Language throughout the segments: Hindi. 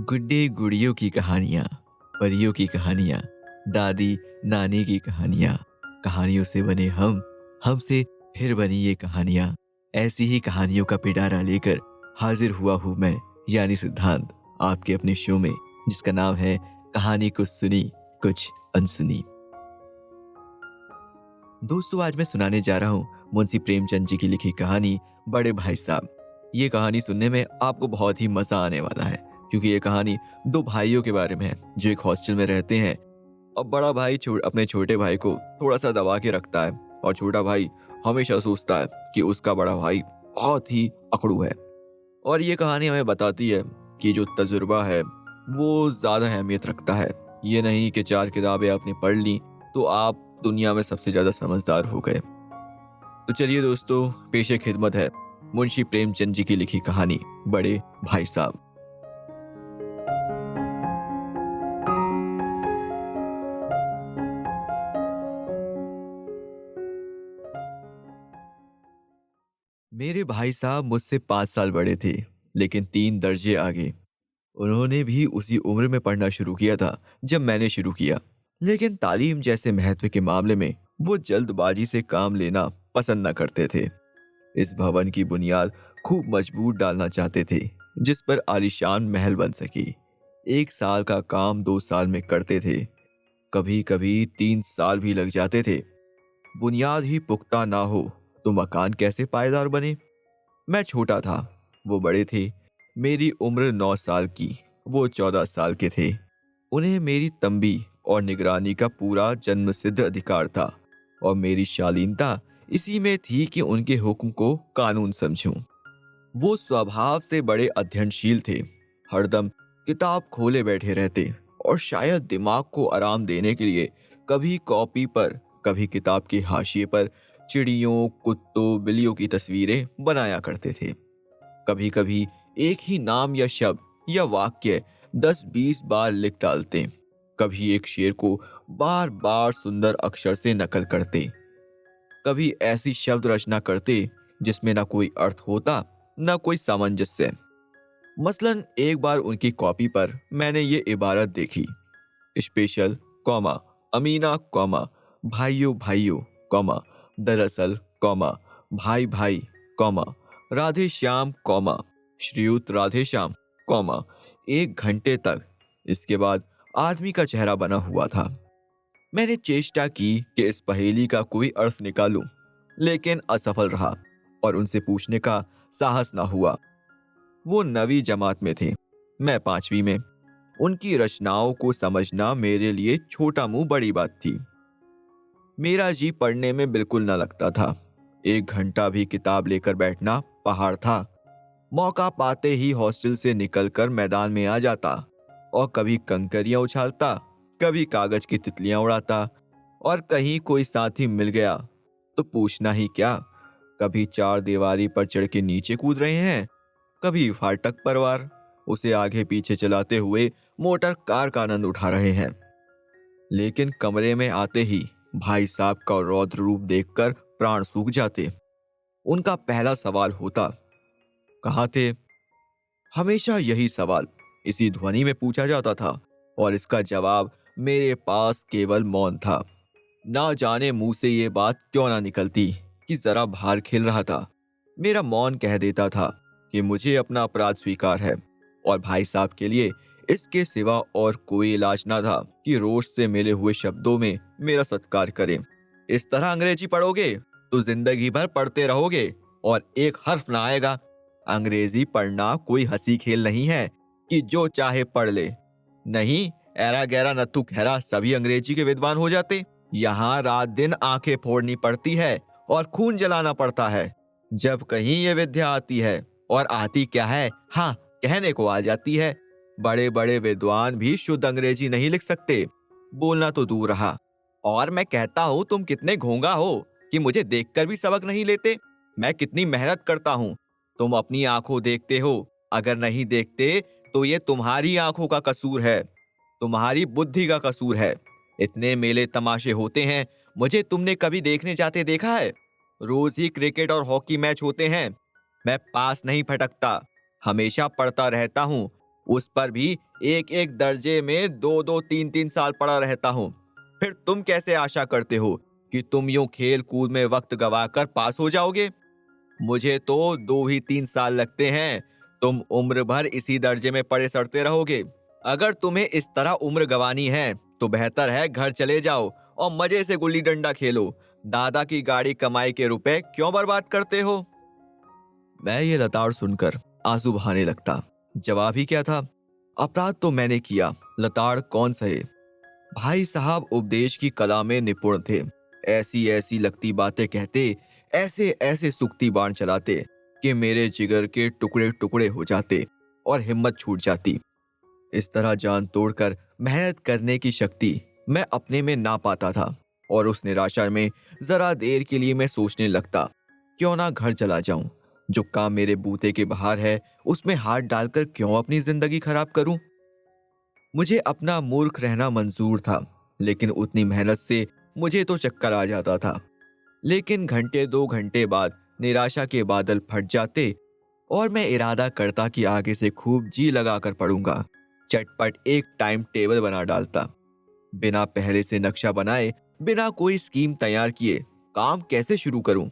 गुड्डे गुड़ियों की कहानियाँ, परियों की कहानियाँ, दादी नानी की कहानियाँ, कहानियों से बने हमसे फिर बनी ये कहानियाँ। ऐसी ही कहानियों का पिटारा लेकर हाजिर हुआ हूँ मैं, यानी सिद्धांत, आपके अपने शो में, जिसका नाम है कहानी कुछ सुनी कुछ अनसुनी। दोस्तों, आज मैं सुनाने जा रहा हूँ मुंशी प्रेमचंद जी की लिखी कहानी बड़े भाई साहब। ये कहानी सुनने में आपको बहुत ही मजा आने वाला है, क्योंकि ये कहानी दो भाइयों के बारे में है जो एक हॉस्टल में रहते हैं। और बड़ा भाई अपने छोटे भाई को थोड़ा सा दबा के रखता है, और छोटा भाई हमेशा सोचता है कि उसका बड़ा भाई बहुत ही अकड़ू है। और ये कहानी हमें बताती है कि जो तजुर्बा है वो ज्यादा अहमियत रखता है। ये नहीं कि 4 किताबें आपने पढ़ ली तो आप दुनिया में सबसे ज्यादा समझदार हो गए। तो चलिए दोस्तों, पेशे खिदमत है मुंशी प्रेमचंद जी की लिखी कहानी बड़े भाई साहब। मेरे भाई साहब मुझसे 5 साल बड़े थे, लेकिन 3 दर्जे आगे। उन्होंने भी उसी उम्र में पढ़ना शुरू किया था जब मैंने शुरू किया, लेकिन तालीम जैसे महत्व के मामले में वो जल्दबाजी से काम लेना पसंद न करते थे। इस भवन की बुनियाद खूब मजबूत डालना चाहते थे, जिस पर आलीशान महल बन सके। 1 साल का काम 2 साल में करते थे, कभी कभी 3 साल भी लग जाते थे। बुनियाद ही पुख्ता ना हो तो मकान कैसे पायदार बने। मैं छोटा था, वो बड़े थे। मेरी उम्र 9 साल की, वो 14 साल के थे। उन्हें मेरी तंबी और निगरानी का पूरा जन्मसिद्ध अधिकार था, और मेरी शालीनता इसी में थी कि उनके हुक्म को कानून समझूं। वो स्वभाव से बड़े अध्ययनशील थे, हरदम किताब खोले बैठे रहते, और शायद दिमाग को आराम देने के लिए कभी कॉपी पर, कभी किताब के हाशिए पर चिड़ियों, कुत्तों, बिल्लियों की तस्वीरें बनाया करते थे। कभी कभी एक ही नाम या शब्द या वाक्य 10-20 बार लिख डालते। कभी एक शेर को बार बार सुंदर अक्षर से नकल करते। कभी ऐसी शब्द रचना करते जिसमें ना कोई अर्थ होता, ना कोई सामंजस्य। मसलन एक बार उनकी कॉपी पर मैंने ये इबारत देखी: स्पेशल, कॉमा, अमीना, कॉमा, भाइयों भाइयों, कॉमा, दरअसल, कॉमा, भाई भाई, कॉमा, राधे श्याम, कॉमा, श्रीयुत राधे श्याम, कॉमा, 1 घंटे तक। इसके बाद आदमी का चेहरा बना हुआ था। मैंने चेष्टा की कि इस पहेली का कोई अर्थ निकालूं, लेकिन असफल रहा, और उनसे पूछने का साहस ना हुआ। वो 9वीं जमात में थे, मैं 5वीं में। उनकी रचनाओं को समझना मेरे लिए छोटा मुंह बड़ी बात थी। मेरा जी पढ़ने में बिल्कुल न लगता था। 1 घंटा भी किताब लेकर बैठना पहाड़ था। मौका पाते ही हॉस्टल से निकलकर मैदान में आ जाता, और कभी कंकरियां उछालता, कभी कागज की तितलियां उड़ाता, और कहीं कोई साथी मिल गया तो पूछना ही क्या। कभी 4 दीवारी पर चढ़ के नीचे कूद रहे हैं, कभी फाटक परवार उसे आगे पीछे चलाते हुए मोटर कार का आनंद उठा रहे हैं। लेकिन कमरे में आते ही भाई साहब का रौद्र रूप देखकर प्राण सूख जाते। उनका पहला सवाल होता, कहाँ थे? हमेशा यही सवाल इसी ध्वनि में पूछा जाता था, और इसका जवाब मेरे पास केवल मौन था। ना जाने मुंह से ये बात क्यों ना निकलती कि जरा बाहर खेल रहा था। मेरा मौन कह देता था कि मुझे अपना अपराध स्वीकार है, और भाई साहब के लिए इसके सिवा और कोई इलाज ना था कि रोज से मिले हुए शब्दों में मेरा सत्कार करें। इस तरह अंग्रेजी पढ़ोगे तो जिंदगी भर पढ़ते रहोगे और एक हर्फ ना आएगा। अंग्रेजी पढ़ना कोई हंसी खेल नहीं है कि जो चाहे पढ़ ले। नहीं, ऐरा गैरा नत्थु खैरा सभी अंग्रेजी के विद्वान हो जाते। यहाँ रात दिन आंखें फोड़नी पड़ती है और खून जलाना पड़ता है जब कहीं ये विद्या आती है। और आती क्या है, हाँ, कहने को आ जाती है। बड़े बड़े विद्वान भी शुद्ध अंग्रेजी नहीं लिख सकते, बोलना तो दूर रहा। और मैं कहता हूँ, तुम कितने घोंगा हो कि मुझे देखकर भी सबक नहीं लेते। मैं कितनी मेहनत करता हूँ, तुम अपनी आंखों देखते हो। अगर नहीं देखते तो ये तुम्हारी आंखों का कसूर है, तुम्हारी बुद्धि का कसूर है। इतने मेले तमाशे होते हैं, मुझे तुमने कभी देखने जाते देखा है? रोज ही क्रिकेट और हॉकी मैच होते हैं, मैं पास नहीं फटकता, हमेशा पढ़ता रहता हूँ, उस पर भी एक एक दर्जे में दो दो तीन तीन साल पड़ा रहता हूँ। फिर तुम कैसे आशा करते हो कि तुम यूं खेल कूद में वक्त गवाकर पास हो जाओगे? मुझे तो 2 ही 3 साल लगते हैं। तुम उम्र भर इसी दर्जे में पड़े सड़ते रहोगे। अगर तुम्हें इस तरह उम्र गंवानी है तो बेहतर है घर चले जाओ और मजे से गुल्ली डंडा खेलो। दादा की गाड़ी कमाई के रुपए क्यों बर्बाद करते हो? मैं ये लताड़ सुनकर आंसू बहाने लगता। जवाब ही क्या था? अपराध तो मैंने किया, लताड़ कौन सहे। भाई साहब उपदेश की कला में निपुण थे। ऐसी ऐसी लगती बातें कहते, ऐसे ऐसे सुक्ति बाण चलाते कि मेरे जिगर के टुकड़े टुकड़े हो जाते और हिम्मत छूट जाती। इस तरह जान तोड़कर मेहनत करने की शक्ति मैं अपने में ना पाता था और उस निराशा में जरा देर के लिए मैं सोचने लगता, क्यों ना घर चला जाऊं। जो काम मेरे बूते के बाहर है उसमें हाथ डालकर क्यों अपनी जिंदगी खराब करूं। मुझे अपना मूर्ख रहना मंजूर था, लेकिन उतनी मेहनत से मुझे तो चक्कर आ जाता था। लेकिन घंटे 2 घंटे बाद निराशा के बादल फट जाते और मैं इरादा करता कि आगे से खूब जी लगाकर पढ़ूंगा। चटपट एक टाइम टेबल बना डालता। बिना पहले से नक्शा बनाए, बिना कोई स्कीम तैयार किए काम कैसे शुरू करूं।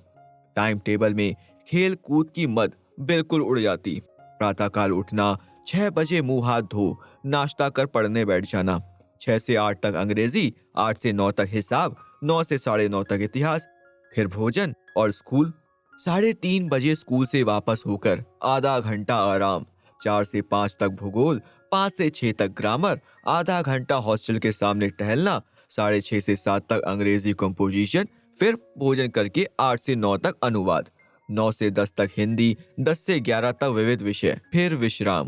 टाइम टेबल में खेल कूद की मद बिल्कुल उड़ जाती। प्रातःकाल उठना, 6 बजे मुंह हाथ धो नाश्ता कर पढ़ने बैठ जाना। 6 से 8 तक अंग्रेजी, 8 से 9 तक हिसाब, 9 से 9:30 तक इतिहास, फिर भोजन और स्कूल। 3:30 बजे स्कूल से वापस होकर आधा घंटा आराम। 4 से 5 तक भूगोल, 5 से 6 तक ग्रामर, आधा घंटा हॉस्टल के सामने टहलना। 6:30 से 7 तक अंग्रेजी कंपोजिशन, फिर भोजन करके 8 से 9 तक अनुवाद। 9 से 10 तक हिंदी, 10 से 11 तक विविध विषय, फिर विश्राम।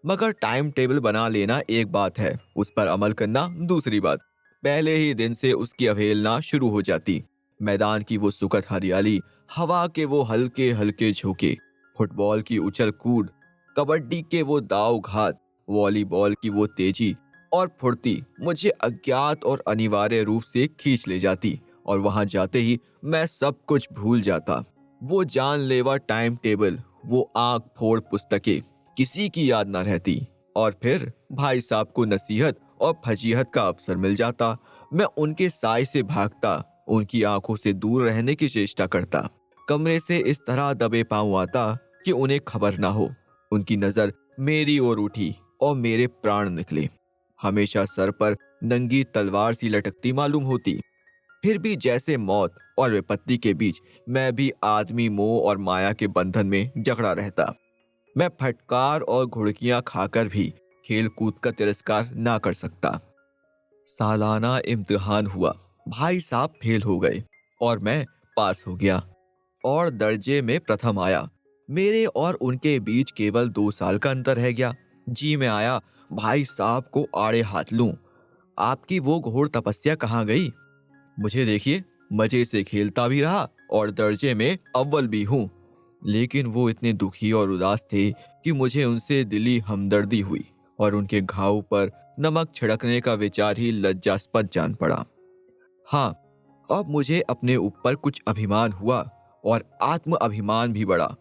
मगर टाइम टेबल बना लेना एक बात है, उस पर अमल करना दूसरी बात। पहले ही दिन से उसकी अवहेलना शुरू हो जाती। मैदान की वो सुखद हरियाली, हवा के वो हल्के हल्के झोंके, फुटबॉल की उछल कूद, कबड्डी के वो दाव घात, वॉलीबॉल की वो तेजी और फुर्ती मुझे अज्ञात और अनिवार्य रूप से खींच ले जाती और वहां जाते ही मैं सब कुछ भूल जाता। वो जानलेवा टाइम टेबल, वो आंख फोड़ पुस्तकें, किसी की याद ना रहती। और फिर भाई साहब को नसीहत और फजीहत का अवसर मिल जाता। मैं उनके साय से भागता, उनकी आंखों से दूर रहने की चेष्टा करता। कमरे से इस तरह दबे पांव आता कि उन्हें खबर ना हो। उनकी नजर मेरी ओर उठी और मेरे प्राण निकले। हमेशा सर पर नंगी तलवार सी लटकती मालूम होती। फिर भी जैसे मौत और विपत्ति के बीच मैं भी आदमी मोह और माया के बंधन में जकड़ा रहता। मैं फटकार और घुड़कियां खाकर भी खेल कूद का तिरस्कार ना कर सकता। सालाना इम्तिहान हुआ। भाई साहब फेल हो गए और मैं पास हो गया और दर्जे में प्रथम आया। मेरे और उनके बीच केवल 2 साल का अंतर रह गया। जी में आया भाई साहब को आड़े हाथ लूं। आपकी वो घोर तपस्या कहाँ गई? मुझे देखिए, मजे से खेलता भी रहा और दर्जे में अव्वल भी हूँ। लेकिन वो इतने दुखी और उदास थे कि मुझे उनसे दिली हमदर्दी हुई और उनके घाव पर नमक छिड़कने का विचार ही लज्जास्पद जान पड़ा। हाँ, अब मुझे अपने ऊपर कुछ अभिमान हुआ और आत्म अभिमान भी बढ़ा।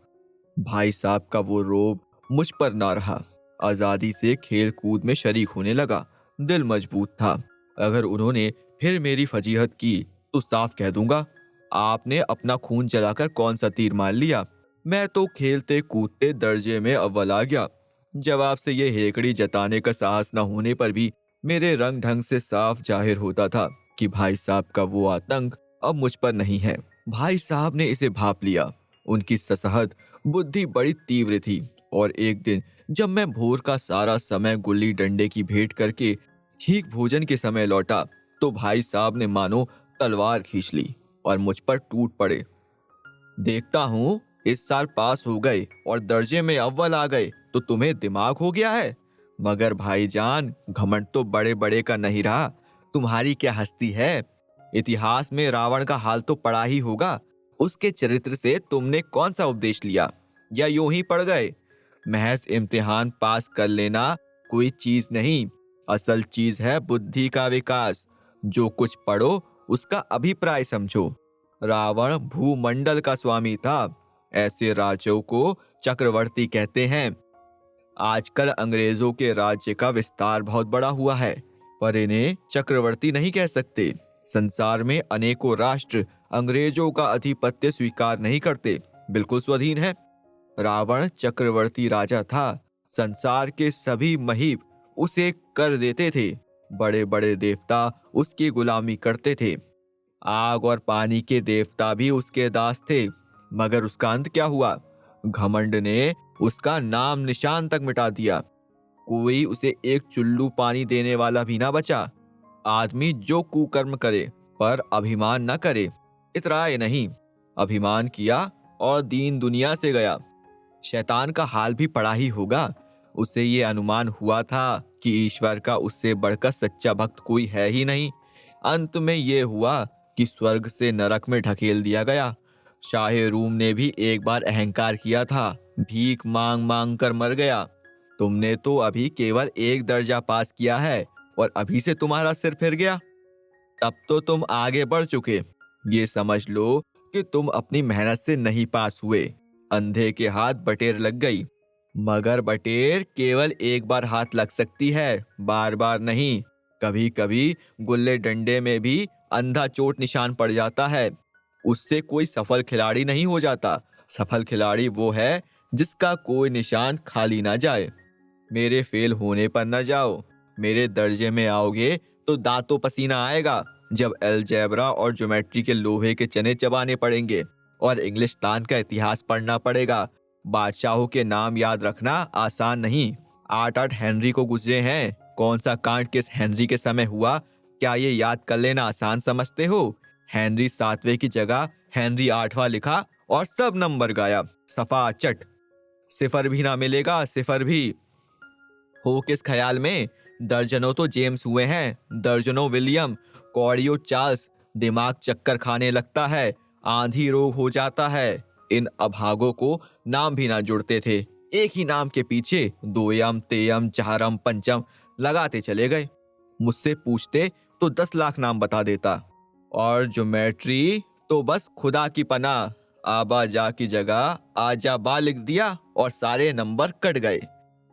भाई साहब का वो रोब मुझ पर ना रहा। आजादी से खेल कूद में शरीक होने लगा। दिल मजबूत था। अगर उन्होंने फिर मेरी फजीहत की तो साफ कह दूंगा, आपने अपना खून जलाकर कौन सा तीर मार लिया। मैं तो खेलते कूदते दर्जे में अव्वल आ गया। जवाब से ये हेकड़ी जताने का साहस न होने पर भी मेरे रंग ढंग से साफ जाहिर होता था कि भाई साहब का वो आतंक अब मुझ पर नहीं है। भाई साहब ने इसे भाप लिया। उनकी ससहद बुद्धि बड़ी तीव्र थी और एक दिन जब मैं भोर का सारा समय गुल्ली डंडे की भेंट करके ठीक भोजन के समय लौटा तो भाई साहब ने मानो तलवार खींच ली और मुझ पर टूट पड़े। देखता हूं इस साल पास हो गए और दर्जे में अव्वल आ गए तो तुम्हें दिमाग हो गया है। मगर भाईजान, घमंड तो बड़े बड़े का नहीं रहा। तुम्हारी क्या हस्ती है। इतिहास में रावण का हाल तो पढ़ा ही होगा। उसके चरित्र से तुमने कौन सा उपदेश लिया, या यूं ही पढ़ गए? महज इम्तिहान पास कर लेना कोई चीज नहीं। असल चीज है बुद्धि का विकास। जो कुछ पढ़ो उसका अभिप्राय समझो। रावण भूमंडल का स्वामी था। ऐसे राजों को चक्रवर्ती कहते हैं। आजकल अंग्रेजों के राज्य का विस्तार बहुत बड़ा हुआ है, पर इन्हें चक्रवर्ती नहीं कह सकते। संसार में अनेकों राष्ट्र अंग्रेजों का आधिपत्य स्वीकार नहीं करते, बिल्कुल स्वाधीन है। रावण चक्रवर्ती राजा था। संसार के सभी महीप उसे कर देते थे। बड़े बड़े देवता उसकी गुलामी करते थे। आग और पानी के देवता भी उसके दास थे। मगर उसका अंत क्या हुआ? घमंड ने उसका नाम निशान तक मिटा दिया। कोई उसे एक चुल्लू पानी देने वाला भी ना बचा। आदमी जो कुकर्म करे पर अभिमान न करे, इतराए नहीं। अभिमान किया और दीन दुनिया से गया। शैतान का हाल भी पड़ा ही होगा। उसे ये अनुमान हुआ था कि ईश्वर का उससे बढ़कर सच्चा भक्त कोई है ही नहीं। अंत में ये हुआ कि स्वर्ग से नरक में ढकेल दिया गया। शाहे रूम ने भी एक बार अहंकार किया था, भीख मांग मांग कर मर गया। तुमने तो अभी केवल एक दर्जा पास किया है और अभी से तुम्हारा सिर फिर गया। तब तो तुम आगे बढ़ चुके। ये समझ लो कि तुम अपनी मेहनत से नहीं पास हुए। अंधे के हाथ बटेर लग गई। मगर बटेर केवल एक बार हाथ लग सकती है, बार बार नहीं। कभी कभी गुल्ले डंडे में भी अंधा चोट निशान पड़ जाता है। उससे कोई सफल खिलाड़ी नहीं हो जाता। सफल खिलाड़ी वो है जिसका कोई निशान खाली ना जाए। मेरे फेल होने पर न जाओ। मेरे दर्जे में आओगे तो दांतों पसीना आएगा जब अलजेब्रा और ज्योमेट्री के लोहे के चने चबाने पड़ेंगे और इंग्लिस्तान का इतिहास पढ़ना पड़ेगा। बादशाहों के नाम याद रखना आसान नहीं। 8-8 हेनरी को गुजरे हैं। कौन सा कांड किस हेनरी के समय हुआ, क्या ये याद कर लेना आसान समझते हो? हेनरी 7वें की जगह हेनरी 8वां लिखा और सब नंबर गायब। सफा चट। सिफर भी ना मिलेगा, सिफर भी। हो किस ख्याल में? दर्जनों तो जेम्स हुए हैं, दर्जनों विलियम, कौड़ियों चार्ल्स। दिमाग चक्कर खाने लगता है, आंधी रोग हो जाता है। इन अभागों को नाम भी ना जुड़ते थे। एक ही नाम के पीछे दोयम तेयम चारम पंचम लगाते चले गए। मुझसे पूछते तो 10 लाख नाम बता देता। और ज्योमेट्री तो बस खुदा की पनाह। आबा जा की जगह आजा बा लिख दिया और सारे नंबर कट गए।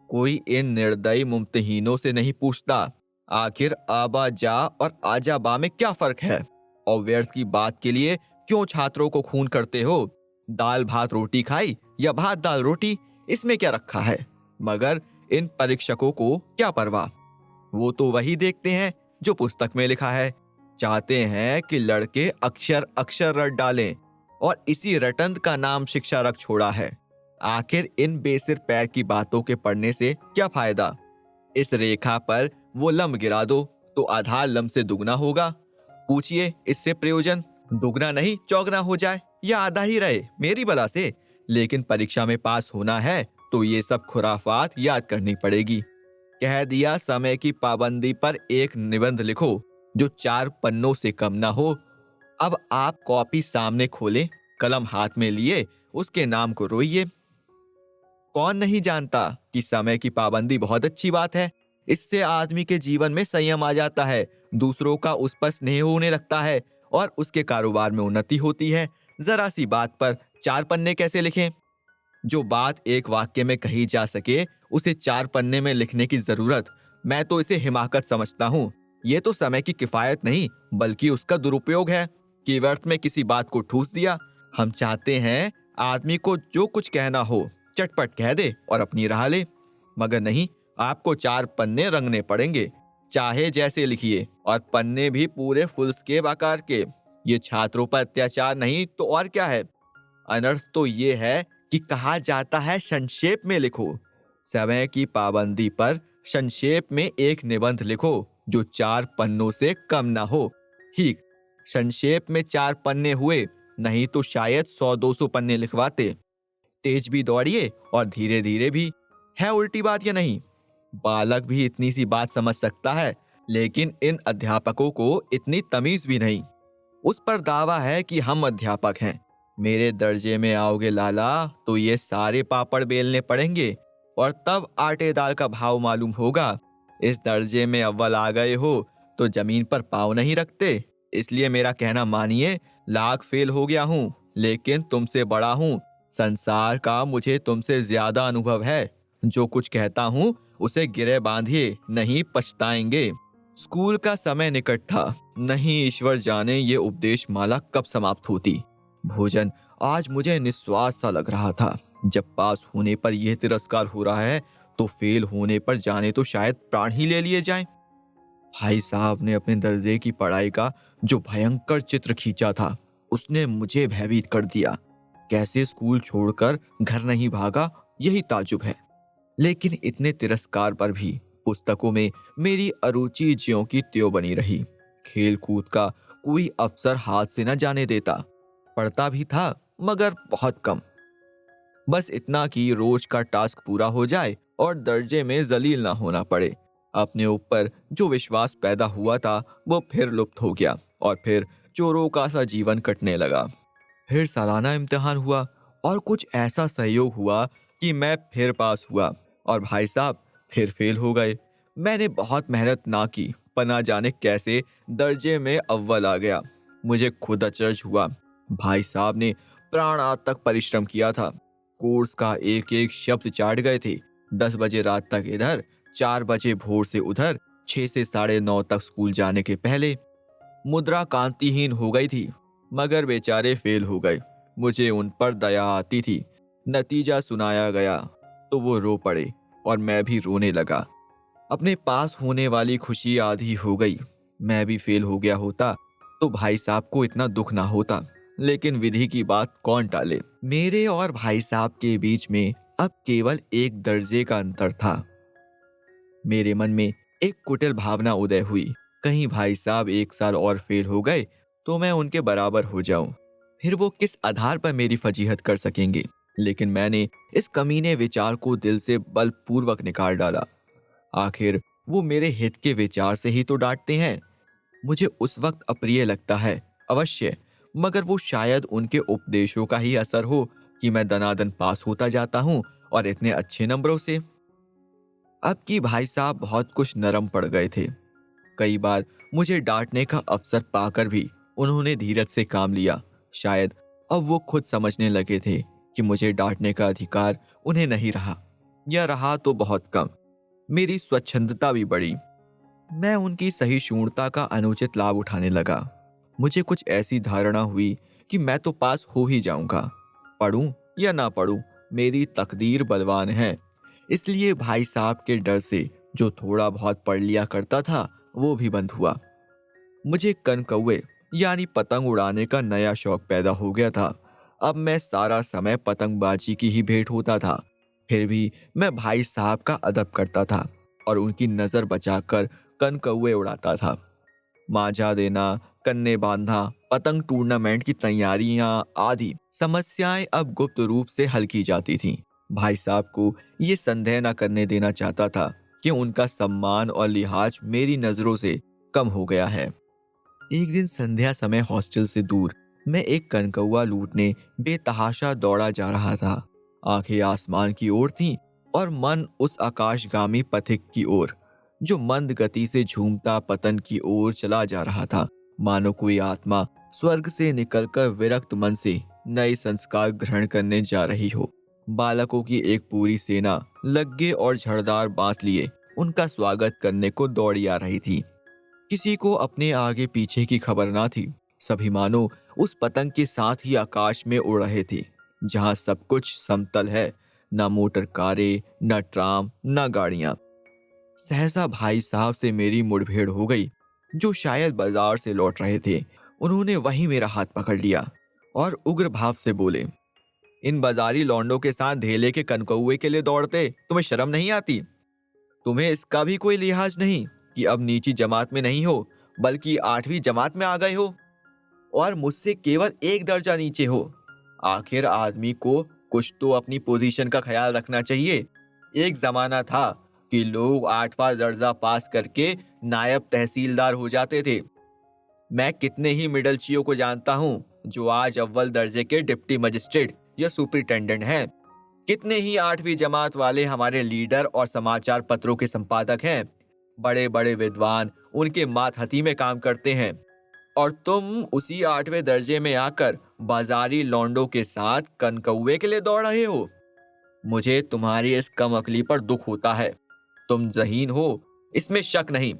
कोई इन निर्दयी मुमतहीनों से नहीं पूछता आखिर आबा जा और आजा बा में क्या फर्क है, और व्यर्थ की बात के लिए क्यों छात्रों को खून करते हो? दाल भात रोटी खाई या भात दाल रोटी, इसमें क्या रखा है? मगर इन परीक्षकों को क्या परवाह? वो तो वही देखते हैं जो पुस्तक में लिखा है। चाहते हैं कि लड़के अक्षर अक्षर रट डालें, और इसी रटंत का नाम शिक्षा रख छोड़ा है। आखिर इन बेसिर पैर की बातों के पढ़ने से क्या फायदा? इस रेखा पर वो लंब गिरा दो तो आधार लंब से दुगना होगा। पूछिए इससे प्रयोजन? दुगना नहीं चौगना हो जाए या आधा ही रहे, मेरी बला से। लेकिन परीक्षा में पास होना है तो ये सब खुराफात याद करनी पड़ेगी। कह दिया समय की पाबंदी पर एक निबंध लिखो जो 4 पन्नों से कम ना हो। अब आप कॉपी सामने खोले, कलम हाथ में लिए, उसके नाम को रोइए। कौन नहीं जानता कि समय की पाबंदी बहुत अच्छी बात है। इससे आदमी के जीवन में संयम आ जाता है, दूसरों का उस पर स्नेह होने लगता है और उसके कारोबार में उन्नति होती है। जरा सी बात पर 4 पन्ने कैसे लिखें? जो बात एक वाक्य में कही जा सके उसे 4 पन्ने में लिखने की जरूरत, मैं तो इसे हिमाकत समझता हूँ। ये तो समय की किफायत नहीं बल्कि उसका दुरुपयोग है कि व्यर्थ में किसी बात को ठूस दिया। हम चाहते हैं आदमी को जो कुछ कहना हो चटपट कह दे और अपनी राह ले, मगर नहीं, आपको 4 पन्ने रंगने पड़ेंगे, चाहे जैसे लिखिए, और पन्ने भी पूरे फुलस्केप आकार के। ये छात्रों पर अत्याचार नहीं तो और क्या है? अनर्थ तो ये है कि कहा जाता है संक्षेप में लिखो। समय की पाबंदी पर संक्षेप में एक निबंध लिखो जो 4 पन्नों से कम ना हो। ठीक, संक्षेप में 4 पन्ने हुए, नहीं तो शायद 100-200 पन्ने लिखवाते। तेज भी दौड़िए और धीरे धीरे भी। है उल्टी बात या नहीं? बालक भी इतनी सी बात समझ सकता है, लेकिन इन अध्यापकों को इतनी तमीज भी नहीं। उस पर दावा है कि हम अध्यापक हैं। मेरे दर्जे में आओगे लाला तो ये सारे पापड़ बेलने पड़ेंगे और तब आटे दाल का भाव मालूम होगा। इस दर्जे में अव्वल आ गए हो तो जमीन पर पाँव नहीं रखते। इसलिए मेरा कहना मानिए, लाख फेल हो गया हूँ लेकिन तुमसे बड़ा हूँ। संसार का मुझे तुमसे ज्यादा अनुभव है। जो कुछ कहता हूँ उसे गिरे बांधिए, नहीं पछताएंगे। स्कूल का समय निकट था। नहीं ईश्वर जाने ये उपदेश माला कब समाप्त होती। भोजन आज मुझे निस्वाद सा लग रहा था। जब पास होने पर यह तिरस्कार हो रहा है तो फेल होने पर जाने तो शायद प्राण ही ले लिए जाएं। भाई साहब ने अपने दर्जे की पढ़ाई का जो भयंकर चित्र खींचा था उसने मुझे भयभीत कर दिया। कैसे स्कूल छोड़कर घर नहीं भागा, यही ताजुब है। लेकिन इतने तिरस्कार पर भी पुस्तकों में मेरी अरुचि ज्यों की त्यों बनी रही। खेल कूद का कोई अवसर हाथ से न जाने देता। पढ़ता भी था मगर बहुत कम। बस इतना कि रोज का टास्क पूरा हो जाए और दर्जे में जलील ना होना पड़े। अपने ऊपर जो विश्वास पैदा हुआ था वो फिर लुप्त हो गया और फिर चोरों का सा जीवन कटने लगा। फिर सालाना इम्तिहान हुआ और कुछ ऐसा सहयोग हुआ कि मैं फिर पास हुआ और भाई साहब फिर फेल हो गए। मैंने बहुत मेहनत ना की पर ना जाने कैसे दर्जे में अव्वल आ गया। मुझे खुद अचरज हुआ। भाई साहब ने प्राणांत तक परिश्रम किया था। कोर्स का एक एक शब्द चाट गए थे। 10 बजे रात तक इधर, 4 बजे भोर से उधर, 6 से 9:30 तक स्कूल जाने के पहले। मुद्रा कांतिहीन हो गई थी मगर बेचारे फेल हो गए। मुझे उन पर दया आती थी। नतीजा सुनाया गया तो वो रो पड़े और मैं भी रोने लगा। अपने पास होने वाली खुशी आधी हो गई। मैं भी फेल हो गया होता तो भाई साहब को इतना दुख ना होता। लेकिन विधि की बात कौन टाले। मेरे और भाई साहब के बीच में अब केवल एक दर्जे का अंतर था। मेरे मन में एक कुटिल भावना उदय हुई। कहीं भाई साहब 1 साल और फेल हो गए तो मैं उनके बराबर हो जाऊं। फिर वो किस आधार पर मेरी फजीहत कर सकेंगे। लेकिन मैंने इस कमीने विचार को दिल से बलपूर्वक निकाल डाला। आखिर वो मेरे हित के विचार से ही तो डांटते हैं। मुझे उस वक्त अप्रिय लगता है अवश्य, मगर वो शायद उनके उपदेशों का ही असर हो कि मैं दनादन पास होता जाता हूँ और इतने अच्छे नंबरों से। अब की भाई साहब बहुत कुछ नरम पड़ गए थे। कई बार मुझे डांटने का अवसर पाकर भी उन्होंने धीरज से काम लिया। शायद अब वो खुद समझने लगे थे कि मुझे डांटने का अधिकार उन्हें नहीं रहा, या रहा तो बहुत कम। मेरी स्वच्छंदता भी बढ़ी। मैं उनकी सहिष्णुता का अनुचित लाभ उठाने लगा। मुझे कुछ ऐसी धारणा हुई कि मैं तो पास हो ही जाऊंगा। पढ़ूं या ना पढ़ूं, मेरी तकदीर बलवान है। इसलिए भाई साहब के डर से जो थोड़ा बहुत पढ़ लिया करता था वो भी बंद हुआ। मुझे कनकौवे यानी पतंग उड़ाने का नया शौक पैदा हो गया था। अब मैं सारा समय पतंगबाजी की ही भेंट होता था। फिर भी मैं भाई साहब का अदब करता था और उनकी नजर बचाकर कनकौवे उड़ाता था। मांझा देना, कन्ने बांधना, पतंग टूर्नामेंट की तैयारियां आदि समस्याएं अब गुप्त रूप से हल की जाती थीं। भाई साहब को ये संदेह न करने देना चाहता था कि उनका सम्मान और लिहाज मेरी नजरों से कम हो गया है। एक दिन संध्या समय हॉस्टल से दूर मैं एक कनकौवा लूटने बेतहाशा दौड़ा जा रहा था। आंखें आसमान की ओर थीं और मन उस आकाशगामी पथिक की ओर जो मंद गति से झूमता पतन की ओर चला जा रहा था। मानो कोई आत्मा स्वर्ग से निकलकर विरक्त मन से नए संस्कार ग्रहण करने जा रही हो। बालकों की एक पूरी सेना लग्गे और झड़दार बांस लिए उनका स्वागत करने को दौड़ी आ रही थी। किसी को अपने आगे पीछे की खबर ना थी। सभी मानो उस पतंग के साथ ही आकाश में उड़ रहे थे जहां सब कुछ समतल है। न मोटर कारें, न ट्राम, न गाड़ियां। सहसा भाई साहब से मेरी मुठभेड़ हो गई, जो शायद बाजार से लौट रहे थे। उन्होंने वहीं मेरा हाथ पकड़ लिया और उग्र भाव से बोले, इन बाजारी लौंडों के साथ धेले के कनकौए के लिए दौड़ते तुम्हें शर्म नहीं आती? तुम्हें इसका भी कोई लिहाज नहीं कि अब नीची जमात में नहीं हो बल्कि 8वीं जमात में आ गए हो और मुझसे केवल 1 दर्जा नीचे हो। आखिर आदमी को कुछ तो अपनी पोजीशन का ख्याल रखना चाहिए। एक जमाना था कि लोग 8वां दर्जा पास करके नायब तहसीलदार हो जाते थे। मैं कितने ही मिडलचियों को जानता हूँ जो आज अव्वल दर्जे के डिप्टी मजिस्ट्रेट या सुपरिटेंडेंट हैं। कितने ही 8वीं जमात वाले हमारे लीडर और समाचार पत्रों के संपादक हैं। बड़े बड़े विद्वान उनके मातहती में काम करते हैं और तुम उसी 8वें दर्जे में आकर बाजारी लौंडों के साथ कनकौवे के लिए दौड़ रहे हो। मुझे तुम्हारी इस कमअक्ली पर दुख होता है। तुम ज़हीन हो, इसमें शक नहीं,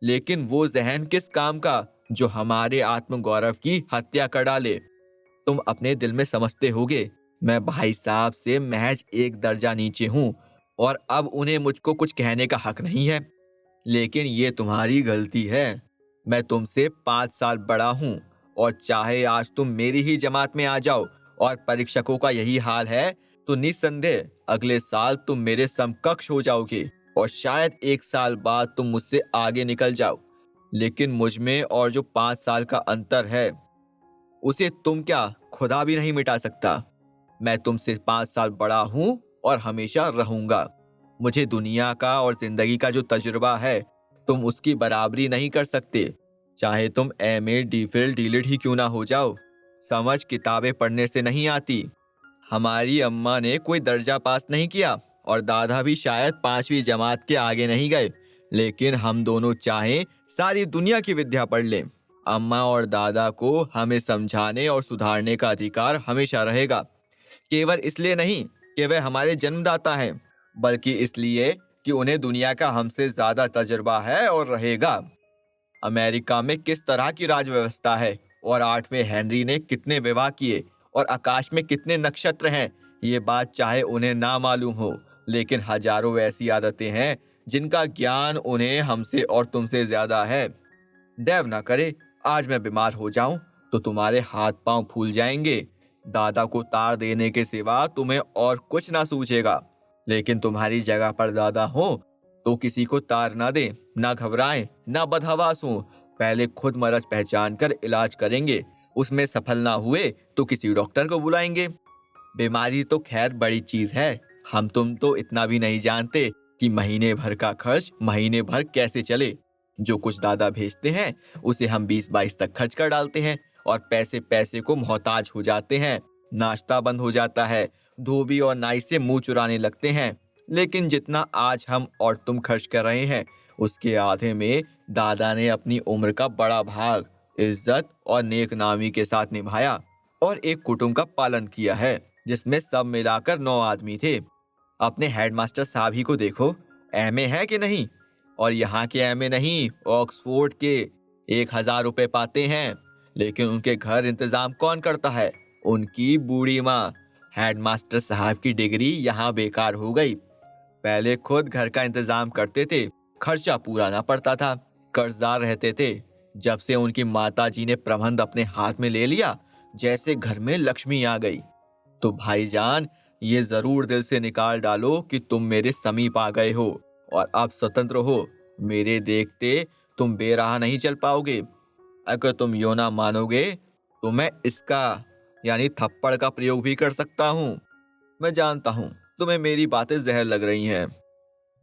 लेकिन वो ज़हन किस काम का जो हमारे आत्मगौरव की हत्या कर डाले। तुम अपने दिल में समझते होगे मैं भाई साहब से महज एक दर्जा नीचे हूं और अब उन्हें मुझको कुछ कहने का हक नहीं है। लेकिन ये तुम्हारी गलती है। मैं तुमसे 5 साल बड़ा हूं और चाहे आज तुम मेरी ही जमात में आ जाओ और परीक्षकों का यही हाल है तो निस्संदेह अगले साल तुम मेरे समकक्ष हो जाओगे और शायद 1 साल बाद तुम मुझसे आगे निकल जाओ। लेकिन मुझ में और जो 5 साल का अंतर है उसे तुम क्या खुदा भी नहीं मिटा सकता। मैं तुमसे 5 साल बड़ा हूं और हमेशा रहूंगा। मुझे दुनिया का और जिंदगी का जो तजुर्बा है तुम उसकी बराबरी नहीं कर सकते, चाहे तुम एमए डीफिल डीलिट ही क्यों ना हो जाओ। समझ किताबें पढ़ने से नहीं आती। हमारी अम्मा ने कोई दर्जा पास नहीं किया और दादा भी शायद 5वीं जमात के आगे नहीं गए, लेकिन हम दोनों चाहें सारी दुनिया की विद्या पढ़ लें। अम्मा और दादा को हमें समझाने और सुधारने का अधिकार हमेशा रहेगा, केवल इसलिए नहीं कि वे हमारे जन्मदाता हैं, बल्कि इसलिए कि उन्हें दुनिया का हमसे ज्यादा तजुर्बा है और रहेगा। अमेरिका में किस तरह की राज व्यवस्था है और 8वें हेनरी ने कितने विवाह किए और आकाश में कितने नक्षत्र हैं, ये बात चाहे उन्हें ना मालूम हो, लेकिन हजारों ऐसी आदतें हैं जिनका ज्ञान उन्हें हमसे और तुमसे ज्यादा है। देव ना करे आज मैं बीमार हो जाऊं तो तुम्हारे हाथ पांव फूल जाएंगे। दादा को तार देने के सिवा तुम्हें और कुछ ना सूझेगा, लेकिन तुम्हारी जगह पर दादा हो तो किसी को तार ना दे, ना घबराएं, ना बदहवास हो। पहले खुद मरज पहचान कर इलाज करेंगे, उसमें सफल ना हुए तो किसी डॉक्टर को बुलाएंगे। बीमारी तो खैर बड़ी चीज है, हम तुम तो इतना भी नहीं जानते कि महीने भर का खर्च महीने भर कैसे चले। जो कुछ दादा भेजते हैं उसे हम 20-22 तक खर्च कर डालते हैं और पैसे पैसे को मोहताज हो जाते हैं। नाश्ता बंद हो जाता है, धोबी और नाई से मुंह चुराने लगते हैं। लेकिन जितना आज हम और तुम खर्च कर रहे हैं उसके आधे में दादा ने अपनी उम्र का बड़ा भाग इज्जत और नेकनामी के साथ निभाया और एक कुटुंब का पालन किया है जिसमें सब मिलाकर 9 आदमी थे। अपने हेडमास्टर साहब ही को देखो, एमए है कि नहीं, और यहाँ के एमए नहीं ऑक्सफोर्ड के 1000 रुपए पाते हैं, लेकिन उनके घर इंतजाम कौन करता है? उनकी बूढ़ी माँ। हेडमास्टर साहब की डिग्री यहाँ बेकार हो गई। पहले खुद घर का इंतजाम करते थे, खर्चा पूरा ना पड़ता था, कर्जदार रहते थे। जब से उनकी माताजी ने प्रबंध अपने हाथ में ले लिया जैसे घर में लक्ष्मी आ गई। तो भाईजान ये जरूर दिल से निकाल डालो कि तुम मेरे समीप आ गए हो और अब स्वतंत्र हो। मेरे देखते तुम बेराह नहीं चल पाओगे। अगर तुम यो ना मानोगे तो मैं इसका यानी थप्पड़ का प्रयोग भी कर सकता हूँ। मैं जानता हूँ तुम्हें मेरी बातें जहर लग रही हैं।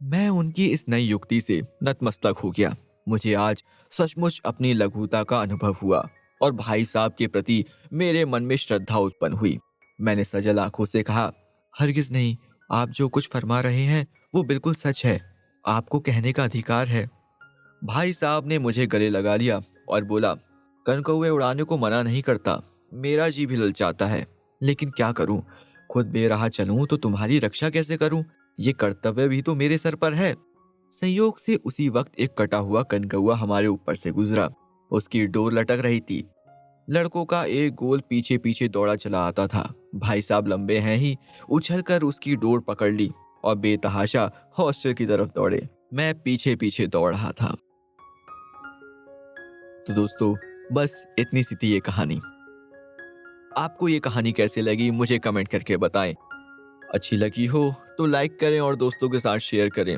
मैं उनकी इस नई युक्ति से नतमस्तक हो गया। मुझे आज सचमुच अपनी लघुता का अनुभव हुआ और भाई साहब के प्रति मेरे मन में श्रद्धा उत्पन्न हुई। मैंने सजल आंखों से कहा, हरगिज नहीं, आप जो कुछ फरमा रहे हैं वो बिल्कुल सच है। आपको कहने का अधिकार है। भाई साहब ने मुझे गले लगा लिया और बोला, कनकौए उड़ाने को मना नहीं करता, मेरा जी भी ललचाता है, लेकिन क्या करूं? खुद बेराह चलूं तो तुम्हारी रक्षा कैसे करूं? ये कर्तव्य भी तो मेरे सर पर है। संयोग से उसी वक्त एक कटा हुआ कनकौआ हमारे ऊपर से गुजरा। उसकी डोर लटक रही थी। लड़कों का एक गोल पीछे पीछे दौड़ा चला आता था। भाई साहब लंबे हैं ही, उछलकर उसकी डोर पकड़ ली और बेतहाशा हॉस्टल की तरफ दौड़े। मैं पीछे पीछे दौड़ रहा था। तो दोस्तों, बस इतनी सी थी ये कहानी। आपको ये कहानी कैसे लगी मुझे कमेंट करके बताएं। अच्छी लगी हो तो लाइक करें और दोस्तों के साथ शेयर करें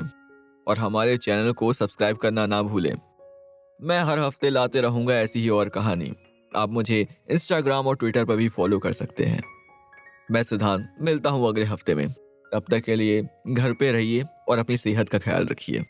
और हमारे चैनल को सब्सक्राइब करना ना भूलें। मैं हर हफ्ते लाते रहूंगा ऐसी ही और कहानी। आप मुझे इंस्टाग्राम और ट्विटर पर भी फॉलो कर सकते हैं। मैं सिद्धांत, मिलता हूँ अगले हफ्ते में। तब तक के लिए घर पे रहिए और अपनी सेहत का ख्याल रखिए।